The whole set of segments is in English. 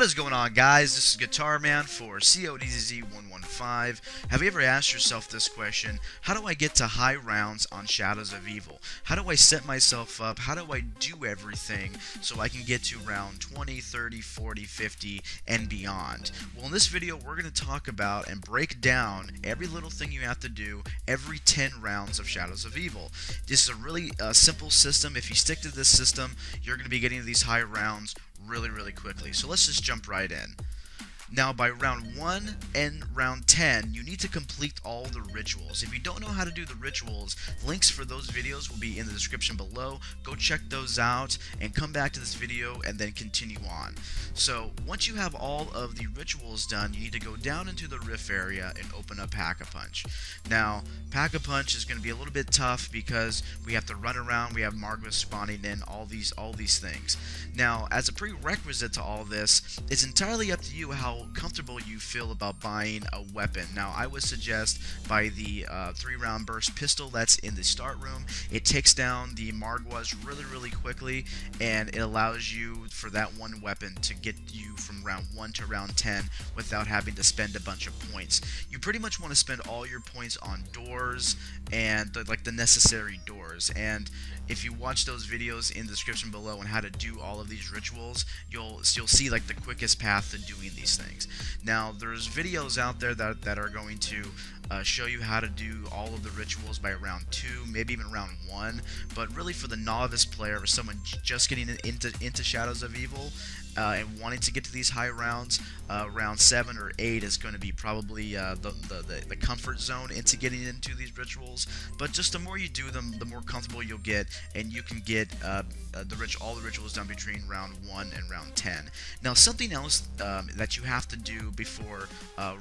What is going on, guys? This is Guitar Man for CODZ115. Have you ever asked yourself this question? How do I get to high rounds on Shadows of Evil? How do I set myself up? How do I do everything so I can get to round 20, 30, 40, 50, and beyond? Well, in this video, we're going to talk about and break down every little thing you have to do every 10 rounds of Shadows of Evil. This is a really simple system. If you stick to this system, you're going to be getting to these high rounds really quickly. So let's just jump right in. Now, by round 1 and round 10, you need to complete all the rituals. If you don't know how to do the rituals, links for those videos will be in the description below. Go check those out and come back to this video and then continue on. So, once you have all of the rituals done, you need to go down into the rift area and open up Pack-a-Punch. Now, Pack-a-Punch is going to be a little bit tough because we have to run around, we have Margwa spawning in, all these things. Now, as a prerequisite to all this, it's entirely up to you how comfortable you feel about buying a weapon. Now, I would suggest buy the 3-round burst pistol that's in the start room. It takes down the Margwas really quickly, and it allows you for that one weapon to get you from round 1 to round 10 without having to spend a bunch of points. You pretty much want to spend all your points on doors and the necessary doors. And if you watch those videos in the description below on how to do all of these rituals, you'll see like the quickest path to doing these things. Now, there's videos out there that are going to show you how to do all of the rituals by round 2, maybe even round 1, but really for the novice player or someone just getting into Shadows of Evil and wanting to get to these high rounds, round 7 or 8 is going to be probably the comfort zone into getting into these rituals. But just the more you do them, the more comfortable you'll get, and you can get all the rituals done between round 1 and round 10. Now, something else that you have to do before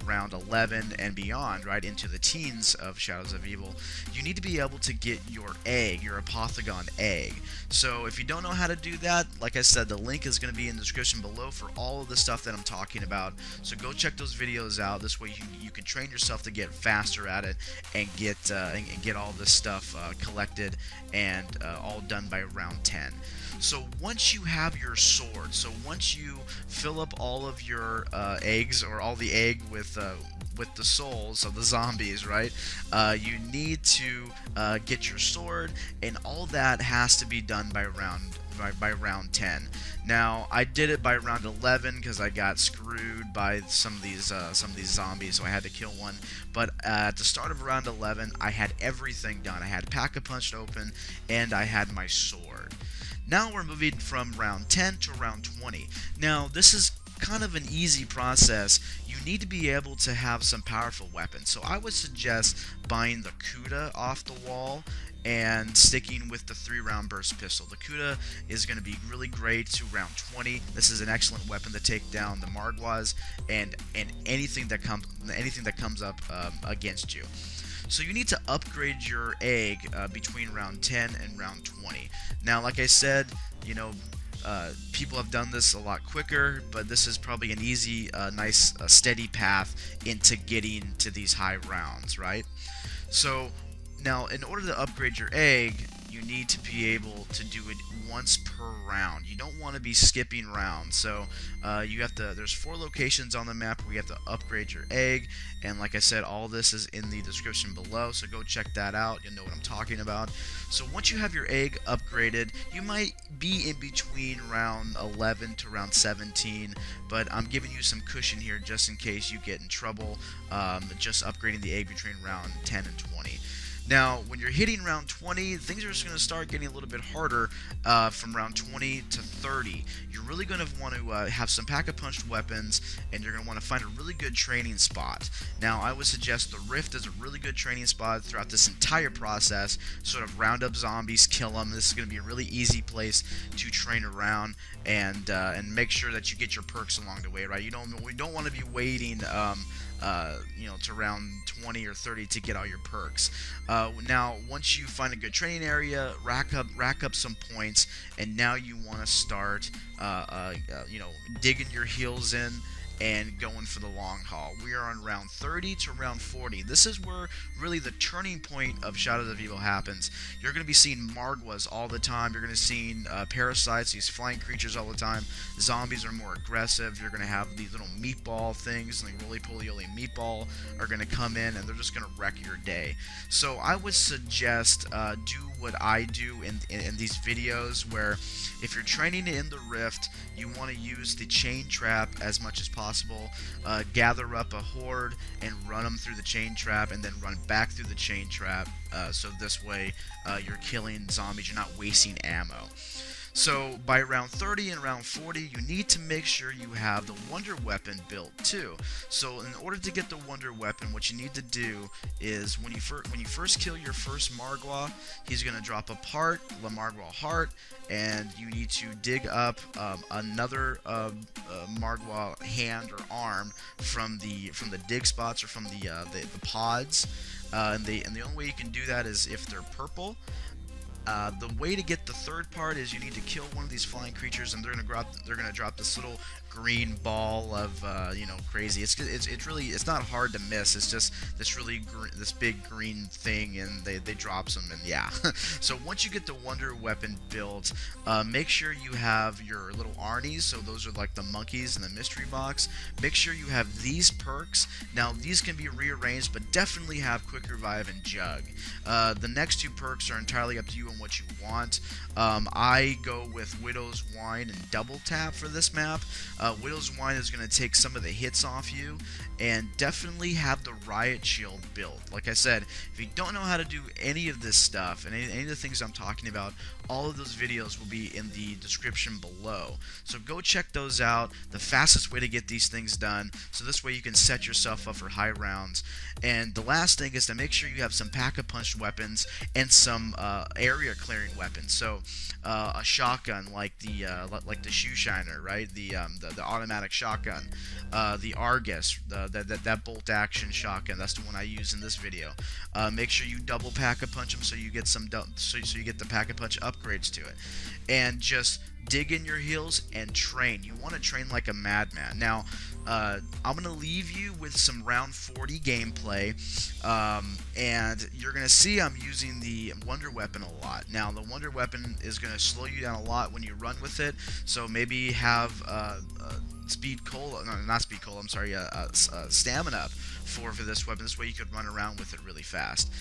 round 11 and beyond, right, into the teens of Shadows of Evil, you need to be able to get your egg, your Apothegm egg. So if you don't know how to do that, like I said, the link is going to be in the description below for all of the stuff that I'm talking about. So go check those videos out. This way you can train yourself to get faster at it and get all this stuff collected and all done by round 10. So once you have your sword, so once you fill up all of your eggs, or all the egg with the souls of the zombies, right? You need to get your sword, and all that has to be done by round 10. Now, I did it by round 11 because I got screwed by some of these zombies, so I had to kill one. But at the start of round 11, I had everything done. I had Pack-a-Punch open, and I had my sword. Now we're moving from round 10 to round 20. Now, this is kind of an easy process. You need to be able to have some powerful weapons. So I would suggest buying the Kuda off the wall and sticking with the 3-round burst pistol. The Kuda is going to be really great to round 20. This is an excellent weapon to take down the Margwas and anything that comes up against you. So you need to upgrade your egg between round 10 and round 20. Now, like I said, you know, people have done this a lot quicker, but this is probably an easy, nice, steady path into getting to these high rounds, right? So now, in order to upgrade your egg, you need to be able to do it once per round. You don't want to be skipping rounds. So there's 4 locations on the map where you have to upgrade your egg, and like I said, all this is in the description below, so go check that out. You'll know what I'm talking about. So once you have your egg upgraded, you might be in between round 11 to round 17, but I'm giving you some cushion here just in case you get in trouble just upgrading the egg between round 10 and 20. Now, when you're hitting round 20, things are just going to start getting a little bit harder from round 20 to 30. You're really going to want to have some Pack-a-Punch weapons, and you're going to want to find a really good training spot. Now, I would suggest the Rift is a really good training spot throughout this entire process. Sort of round up zombies, kill them. This is going to be a really easy place to train around and make sure that you get your perks along the way, right? We don't want to be waiting to round 20 or 30 to get all your perks. Now, once you find a good training area, rack up some points, and now you want to start, digging your heels in and going for the long haul. We are on round 30 to round 40. This is where really the turning point of Shadows of Evil happens. You're going to be seeing Margwas all the time. You're going to see parasites, these flying creatures all the time. Zombies are more aggressive. You're going to have these little meatball things, like roly-poly-oly meatball, are going to come in, and they're just going to wreck your day. So I would suggest do what I do in these videos, where if you're training in the Rift, you want to use the chain trap as much as possible. Gather up a horde and run them through the chain trap, and then run back through the chain trap. So this way you're killing zombies, you're not wasting ammo. So by round 30 and round 40, you need to make sure you have the Wonder Weapon built too. So in order to get the Wonder Weapon, what you need to do is when you first kill your first Margwa, he's going to drop a part, the Margwa heart, and you need to dig up another Margwa hand or arm from the dig spots or from the pods. And the only way you can do that is if they're purple. The way to get the third part is you need to kill one of these flying creatures, and they're gonna drop this little green ball of crazy. It's not hard to miss. It's just this big green thing, and they drops them, and yeah. So once you get the Wonder Weapon built, make sure you have your little Arnees. So those are like the monkeys in the mystery box. Make sure you have these perks. Now these can be rearranged, but definitely have Quick Revive and Jug. The next two perks are entirely up to you and what you want. I go with Widow's Wine and Double Tap for this map. Widow's Wine is going to take some of the hits off you, and definitely have the Riot Shield built. Like I said, if you don't know how to do any of this stuff, and any of the things I'm talking about, all of those videos will be in the description below. So go check those out. The fastest way to get these things done, so this way you can set yourself up for high rounds. And the last thing is to make sure you have some pack-a-punch weapons and some area clearing weapons. So a shotgun like the Shoe Shiner, right? The automatic shotgun, the Argus, that bolt action shotgun. That's the one I use in this video. Make sure you double pack-a-punch them so you get so you get the pack-a-punch upgrades to it, and just dig in your heels and train. You want to train like a madman. Now, I'm going to leave you with some round 40 gameplay, and you're going to see I'm using the Wonder Weapon a lot. Now, the Wonder Weapon is going to slow you down a lot when you run with it, so maybe have speed cola, no, not speed cola, I'm sorry, stamina up for this weapon. This way you could run around with it really fast.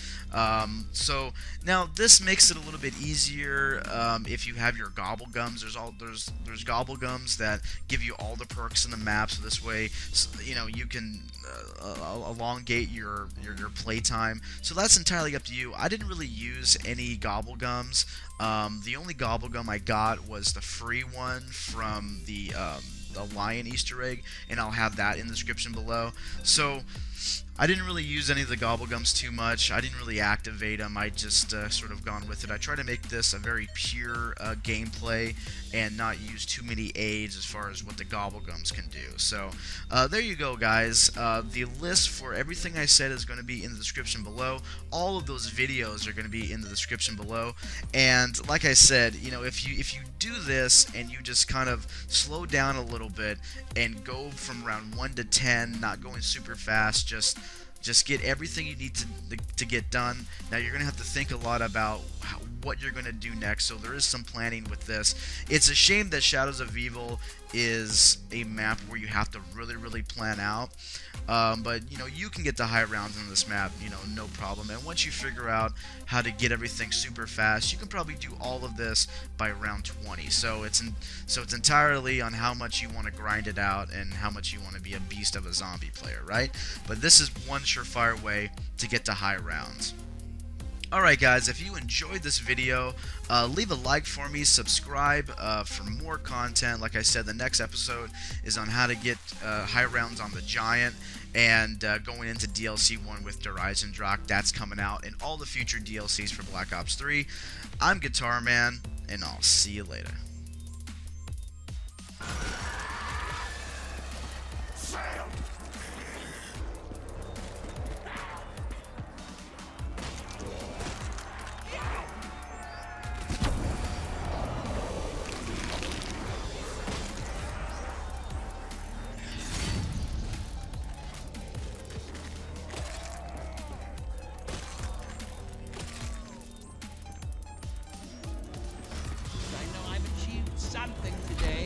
So now this makes it a little bit easier if you have your Gobblegums. There's Gobblegums that give you all the perks in the map, so this way you can elongate your playtime. So that's entirely up to you. I didn't really use any Gobblegums. The only Gobblegum I got was the free one from the Lion Easter egg, and I'll have that in the description below. So I didn't really use any of the Gobblegums too much. I didn't really activate them. I just sort of gone with it. I try to make this a very pure gameplay and not use too many aids as far as what the Gobblegums can do. So there you go, guys. The list for everything I said is going to be in the description below. All of those videos are going to be in the description below. And like I said, if you do this and you just kind of slow down a little bit and go from round 1 to 10, not going super fast, just get everything you need to get done. Now you're going to have to think a lot about what you're going to do next, so there is some planning with this. It's a shame that Shadows of Evil is a map where you have to really plan out. But you can get to high rounds in this map, no problem. And once you figure out how to get everything super fast, you can probably do all of this by round 20. So it's entirely on how much you want to grind it out and how much you want to be a beast of a zombie player, right? But this is one surefire way to get to high rounds. Alright guys, if you enjoyed this video, leave a like for me, subscribe for more content. Like I said, the next episode is on how to get high rounds on the Giant, and going into DLC 1 with Horizon Drock. That's coming out, and all the future DLCs for Black Ops 3. I'm Guitar Man, and I'll see you later. hunting today.